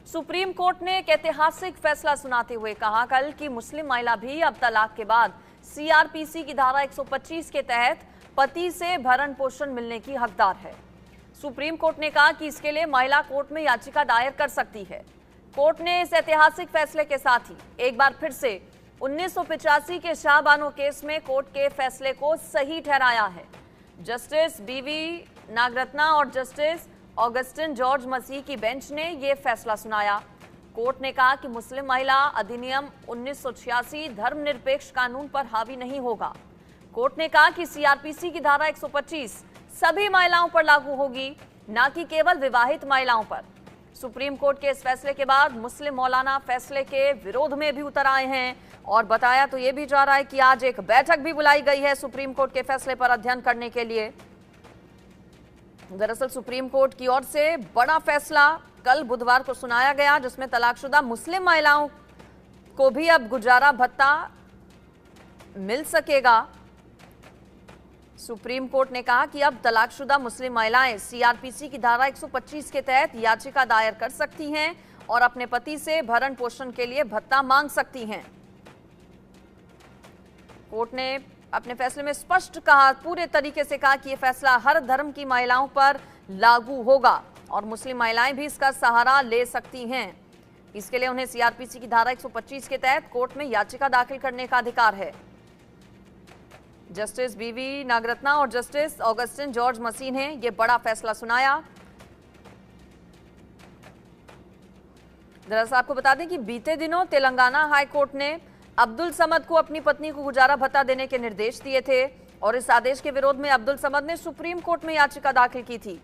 Supreme court ने एक ऐतिहासिक फैसला सुनाते हुए कहा कल कि मुस्लिम महिला भी अब तलाक के बाद सीआरपीसी की धारा 125 के तहत पति से भरण पोषण मिलने की हकदार है। सुप्रीम कोर्ट ने कहा कि इसके लिए महिला कोर्ट में याचिका दायर कर सकती है। कोर्ट ने इस ऐतिहासिक फैसले के साथ ही एक बार फिर से 1985 के शाहबानो केस में कोर्ट के फैसले को सही ठहराया है। जस्टिस बीवी नागरत्ना और जस्टिस ऑगस्टिन जॉर्ज मसीह की बेंच ने यह फैसला सुनाया। कोर्ट ने कहा कि मुस्लिम महिला अधिनियम 1986 धर्मनिरपेक्ष कानून पर हावी नहीं होगा। कोर्ट ने कहा कि सीआरपीसी की धारा 125 सभी महिलाओं पर लागू होगी, न कि केवल विवाहित महिलाओं पर। सुप्रीम कोर्ट के इस फैसले के बाद मुस्लिम मौलाना फैसले के विरोध में भी उतर आए हैं और बताया तो ये भी जा रहा है कि आज एक बैठक भी बुलाई गई है सुप्रीम कोर्ट के फैसले पर अध्ययन करने के लिए। दरअसल सुप्रीम कोर्ट की ओर से बड़ा फैसला कल बुधवार को सुनाया गया, जिसमें तलाकशुदा मुस्लिम महिलाओं को भी अब गुजारा भत्ता मिल सकेगा। सुप्रीम कोर्ट ने कहा कि अब तलाकशुदा मुस्लिम महिलाएं सीआरपीसी की धारा 125 के तहत याचिका दायर कर सकती हैं और अपने पति से भरण पोषण के लिए भत्ता मांग सकती हैं। कोर्ट ने अपने फैसले में स्पष्ट कहा, पूरे तरीके से कहा कि यह फैसला हर धर्म की महिलाओं पर लागू होगा और मुस्लिम महिलाएं भी इसका सहारा ले सकती हैं। इसके लिए उन्हें सीआरपीसी की धारा 125 के तहत कोर्ट में याचिका दाखिल करने का अधिकार है। जस्टिस बीवी नागरत्ना और जस्टिस ऑगस्टिन जॉर्ज मसीह ने यह बड़ा फैसला सुनाया। दरअसल आपको बता दें कि बीते दिनों तेलंगाना हाई कोर्ट ने अब्दुल समद को अपनी पत्नी को गुजारा भत्ता देने के निर्देश दिए थे और इस आदेश के विरोध में अब्दुल समद ने सुप्रीम कोर्ट में याचिका दाखिल की थी।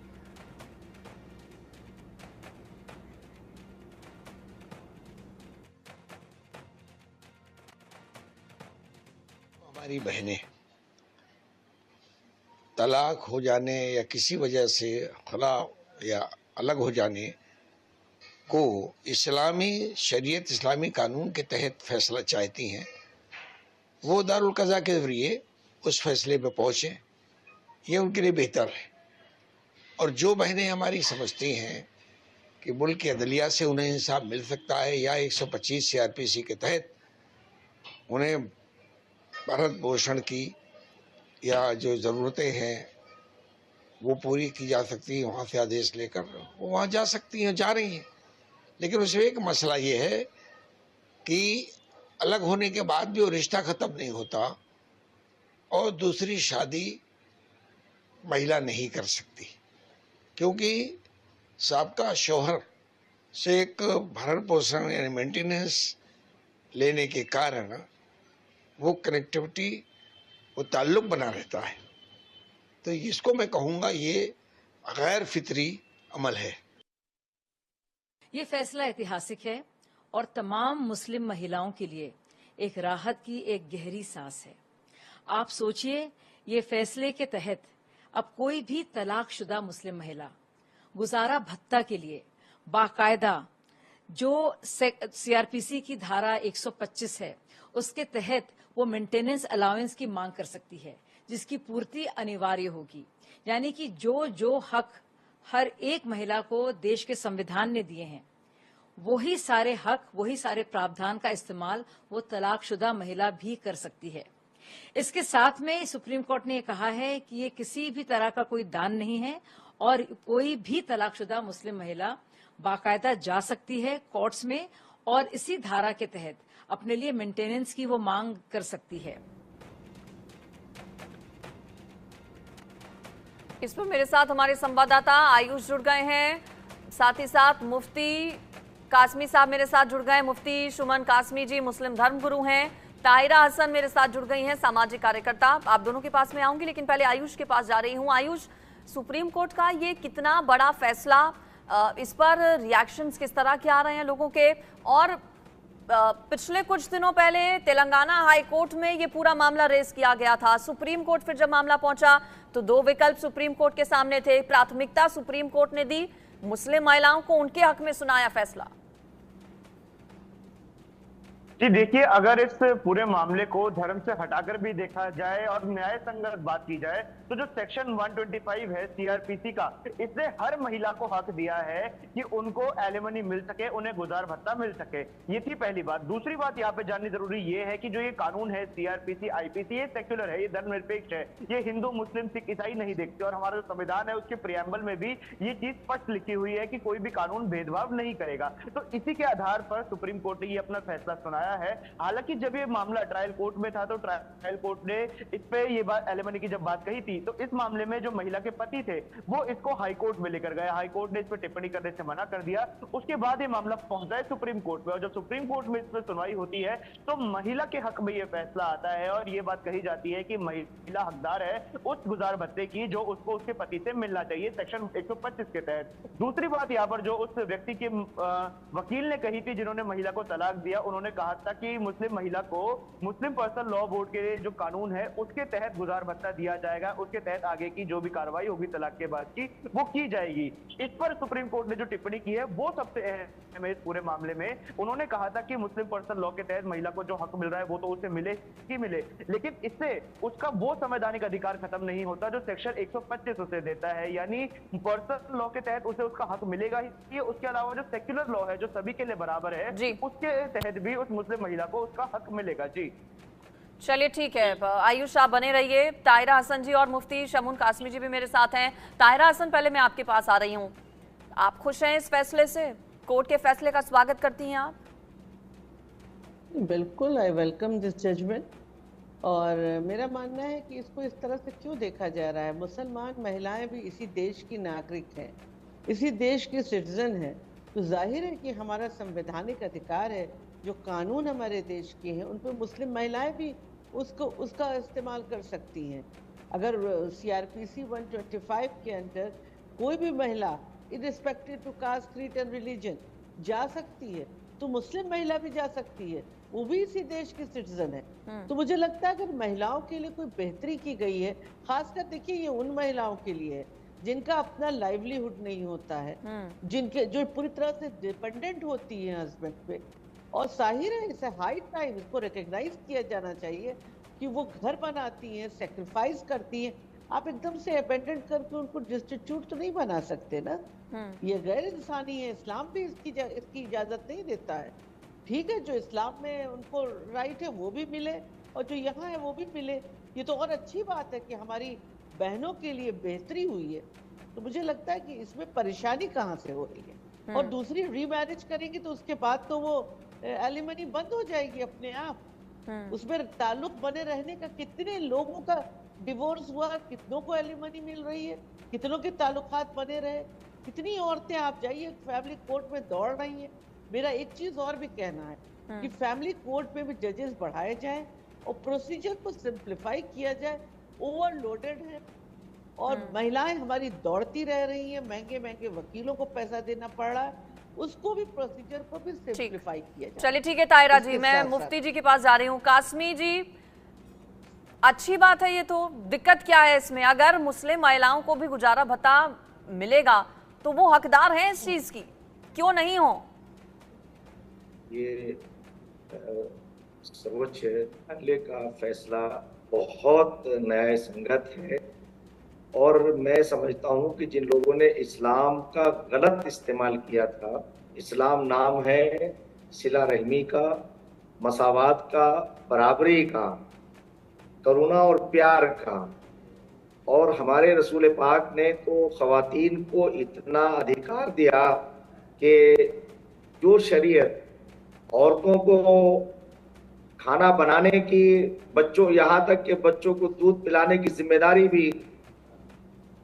हमारी बहनें तलाक हो जाने या किसी वजह से खला या अलग हो जाने को इस्लामी शरीयत, इस्लामी कानून के तहत फैसला चाहती हैं, वो दारुल कज़ा के जरिए उस फैसले पे पहुँचे, ये उनके लिए बेहतर है। और जो बहनें हमारी समझती हैं कि मुल्क की अदलिया से उन्हें इंसाफ मिल सकता है या 125 सीआरपीसी के तहत उन्हें भरण पोषण की या जो ज़रूरतें हैं वो पूरी की जा सकती है, वहाँ से आदेश लेकर वो वहाँ जा सकती हैं, जा रही हैं। लेकिन उसमें एक मसला ये है कि अलग होने के बाद भी वो रिश्ता ख़त्म नहीं होता और दूसरी शादी महिला नहीं कर सकती, क्योंकि साबका शौहर से एक भरण पोषण यानी मेंटेनेंस लेने के कारण वो कनेक्टिविटी, वो ताल्लुक बना रहता है। तो इसको मैं कहूँगा ये गैर फितरी अमल है। ये फैसला ऐतिहासिक है और तमाम मुस्लिम महिलाओं के लिए एक राहत की एक गहरी सांस है। आप सोचिए, ये फैसले के तहत अब कोई भी तलाकशुदा मुस्लिम महिला गुजारा भत्ता के लिए बाकायदा जो सीआरपीसी की धारा 125 है उसके तहत वो मेंटेनेंस अलाउंस की मांग कर सकती है, जिसकी पूर्ति अनिवार्य होगी। यानी कि जो जो हक हर एक महिला को देश के संविधान ने दिए हैं, वही सारे हक, वही सारे प्रावधान का इस्तेमाल वो तलाकशुदा महिला भी कर सकती है। इसके साथ में सुप्रीम कोर्ट ने कहा है कि ये किसी भी तरह का कोई दान नहीं है और कोई भी तलाकशुदा मुस्लिम महिला बाकायदा जा सकती है कोर्ट्स में और इसी धारा के तहत अपने लिए मेंटेनेंस की वो मांग कर सकती है। इस पर मेरे साथ हमारे संवाददाता आयुष जुड़ गए हैं, साथ ही साथ मुफ्ती कासमी साहब मेरे साथ जुड़ गए। मुफ्ती शुमन कासमी जी मुस्लिम धर्मगुरु हैं। ताहिरा हसन मेरे साथ जुड़ गई हैं, सामाजिक कार्यकर्ता। आप दोनों के पास में आऊंगी, लेकिन पहले आयुष के पास जा रही हूं। आयुष, सुप्रीम कोर्ट का ये कितना बड़ा फैसला, इस पर रिएक्शंस किस तरह के आ रहे हैं लोगों के? और पिछले कुछ दिनों पहले तेलंगाना हाई कोर्ट में ये पूरा मामला रेज किया गया था। सुप्रीम कोर्ट फिर जब मामला पहुंचा तो दो विकल्प सुप्रीम कोर्ट के सामने थे। प्राथमिकता सुप्रीम कोर्ट ने दी मुस्लिम महिलाओं को, उनके हक में सुनाया फैसला। जी देखिए, अगर इस पूरे मामले को धर्म से हटाकर भी देखा जाए और न्याय संगत बात की जाए तो जो सेक्शन 125 है सीआरपीसी का, इसने हर महिला को हक दिया है कि उनको एलिमनी मिल सके, उन्हें गुजार भत्ता मिल सके। ये थी पहली बात। दूसरी बात यहाँ पे जाननी जरूरी ये है कि जो ये कानून है सीआरपीसी आईपीसी, ये सेक्युलर है, ये धर्मनिरपेक्ष है, ये हिंदू मुस्लिम सिख ईसाई नहीं देखते। और हमारा जो संविधान है उसके प्रियम्बल में भी ये चीज स्पष्ट लिखी हुई है कि कोई भी कानून भेदभाव नहीं करेगा। तो इसी के आधार पर सुप्रीम कोर्ट ने ये अपना फैसला सुनाया है। हालांकि जब ये मामला ट्रायल कोर्ट में था तो ट्रायल कोर्ट ने इस पे ये बात एलिमनी की जब बात कही थी तो इस मामले में जो महिला के पति थे वो इसको हाई कोर्ट में लेकर गए। हाई कोर्ट ने इस पर टिप्पणी करने से मना कर दिया। उसके बाद ये मामला पहुंचा है सुप्रीम कोर्ट में और जब सुप्रीम कोर्ट में इस पर सुनवाई होती है तो महिला के हक में ये फैसला आता है और ये बात कही जाती है कि महिला हकदार है उस गुजार भत्ते की जो उसको उसके पति से मिलना चाहिए सेक्शन 125 के तहत। दूसरी बात यहाँ पर जो उस व्यक्ति के वकील ने कही थी जिन्होंने महिला को तलाक दिया, उन्होंने कहा था कि मुस्लिम महिला को मुस्लिम पर्सनल लॉ बोर्ड के जो कानून है उसके तहत गुजार भत्ता दिया जाएगा, उसके तहत आगे की जो भी कार्रवाई होगी तलाक के बाद की वो की जाएगी। इस पर सुप्रीम कोर्ट ने जो टिप्पणी की है वो सबसे अहम है इस पूरे मामले में। उन्होंने कहा था कि मुस्लिम पर्सनल लॉ के तहत महिला को जो हक मिल रहा है वो तो उसे मिले ही मिले, लेकिन इससे उसका वो संवैधानिक अधिकार खत्म नहीं होता जो सेक्शन 125 उसे देता है, यानी पर्सनल लॉ के तहत उसे उसका हक मिलेगा ही। उसके अलावा जो सेक्युलर लॉ है जो सभी के लिए बराबर है उसके तहत भी उस मुस्लिम महिला को उसका हक मिलेगा। जी चलिए ठीक है, आयुष आप बने रहिए। ताहिरा हसन जी और मुफ्ती शमून कासमी जी भी मेरे साथ हैं। ताहिरा हसन, पहले मैं आपके पास आ रही हूँ, आप खुश हैं इस फैसले से? कोर्ट के फैसले का स्वागत करती हैं आप? बिल्कुल, आई वेलकम दिस जजमेंट। और मेरा मानना है कि इसको इस तरह से क्यों देखा जा रहा है, मुसलमान महिलाएं भी इसी देश की नागरिक हैं, इसी देश की सिटीजन हैं, तो जाहिर है कि हमारा संवैधानिक अधिकार है, जो कानून हमारे देश के हैं उन पर मुस्लिम महिलाएं भी उसका इस्तेमाल कर सकती हैं। अगर सीआरपीसी 125 के अंदर कोई भी महिला irrespective to caste, creed and religion जा सकती है तो मुस्लिम महिला भी जा सकती है, वो भी इसी देश की सिटीजन है। तो मुझे लगता है अगर महिलाओं के लिए कोई बेहतरी की गई है, खासकर देखिए ये उन महिलाओं के लिए है जिनका अपना लाइवलीहुड नहीं होता है, जिनके जो पूरी तरह से डिपेंडेंट होती है हस्बैंड पे, और जाहिर है इसे हाई टाइम इसको रिकॉग्नाइज किया जाना चाहिए कि वो घर बनाती हैं, सेक्रीफाइस करती हैं। आप एकदम से अबेंडन करके उनको डिस्टिट्यूट तो नहीं बना सकते ना, ये गैर इंसानी है। इस्लाम भी इसकी इजाजत नहीं देता है। ठीक है, जो इस्लाम में उनको राइट है वो भी मिले और जो यहाँ है वो भी मिले, ये तो और अच्छी बात है कि हमारी बहनों के लिए बेहतरी हुई है। तो मुझे लगता है कि इसमें परेशानी कहाँ से हो रही है। और दूसरी, रीमैरिज करेंगे तो उसके बाद तो वो एलिमनी बंद हो जाएगी अपने आप। उसमें ताल्लुक बने रहने का, कितने लोगों का डिवोर्स हुआ, कितनों को एलिमनी मिल रही है, कितनों के ताल्लुकात बने रहे, कितनी औरतें आप जाइए फैमिली कोर्ट में दौड़ रही हैं। मेरा एक चीज और भी कहना है कि फैमिली कोर्ट में भी जजेस बढ़ाए जाएं और प्रोसीजर को सिंप्लीफाई किया जाए। ओवरलोडेड है और महिलाएं हमारी दौड़ती रह रही हैं, महंगे महंगे वकीलों को पैसा देना पड़ रहा है, उसको भी प्रोसीजर को भी सिंप्लीफाई किया जाए। चलिए ठीक है ताहिरा जी, मैं मुफ्ती जी के पास जा रही हूँ। कासमी जी, अच्छी बात है ये, तो दिक्कत क्या है इसमें? अगर मुस्लिम महिलाओं को भी गुजारा भत्ता मिलेगा तो वो हकदार हैं इस चीज की, क्यों नहीं हो? ये सर्वोच्च न्यायालय का फैसला बहुत न्याय संगत है और मैं समझता हूं कि जिन लोगों ने इस्लाम का गलत इस्तेमाल किया था, इस्लाम नाम है सिला रहमी का, मसावात का, बराबरी का, करुणा और प्यार का, और हमारे रसूल पाक ने तो ख़वातीन को इतना अधिकार दिया कि जो शरीयत औरतों को खाना बनाने की, बच्चों यहाँ तक के बच्चों को दूध पिलाने की जिम्मेदारी भी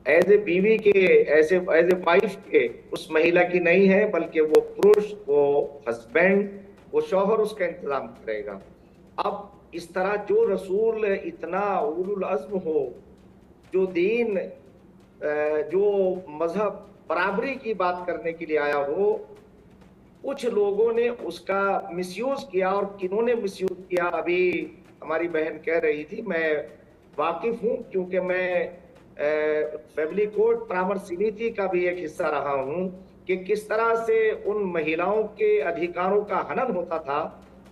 एज ए बीवी के, एज ए वाइफ के उस महिला की नहीं है, बल्कि वो पुरुष, वो हस्बैंड, वो शौहर उसका इंतजाम करेगा। अब इस तरह जो रसूल इतना उलुल अज़्म हो, जो दीन, जो मजहब बराबरी की बात करने के लिए आया हो, कुछ लोगों ने उसका मिसयूज किया। और किन्होंने मिसयूज किया, अभी हमारी बहन कह रही थी, मैं वाकिफ हूँ क्योंकि मैं फैमिली कोर्ट परामर्श समिति का भी एक हिस्सा रहा हूँ कि किस तरह से उन महिलाओं के अधिकारों का हनन होता था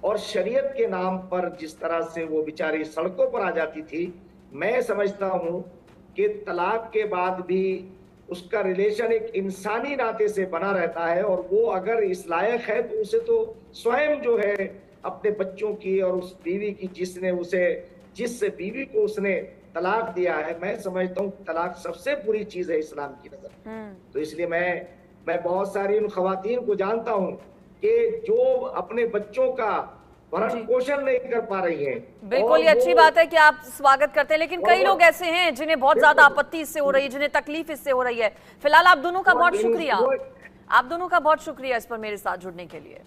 और शरीयत के नाम पर जिस तरह से वो बेचारी सड़कों पर आ जाती थी, मैं समझता हूं कि तलाक के बाद भी उसका रिलेशन एक इंसानी नाते से बना रहता है, और वो अगर इस लायक है तो उसे तो स्वयं जो है अपने बच्चों की और उस बीवी की जिस बीवी को उसने तलाक दिया है, मैं समझता हूँ तलाक सबसे बुरी चीज है इस्लाम की नजर। तो इसलिए मैं बहुत सारी उन खवातीन को जानता हूँ कि जो अपने बच्चों का भरण पोषण नहीं कर पा रही हैं। बिल्कुल, ये अच्छी बात है कि आप स्वागत करते हैं, लेकिन कई लोग ऐसे हैं जिन्हें बहुत ज्यादा आपत्ति इससे हो रही है, जिन्हें तकलीफ इससे हो रही है। फिलहाल आप दोनों का बहुत शुक्रिया, आप दोनों का बहुत शुक्रिया इस पर मेरे साथ जुड़ने के लिए।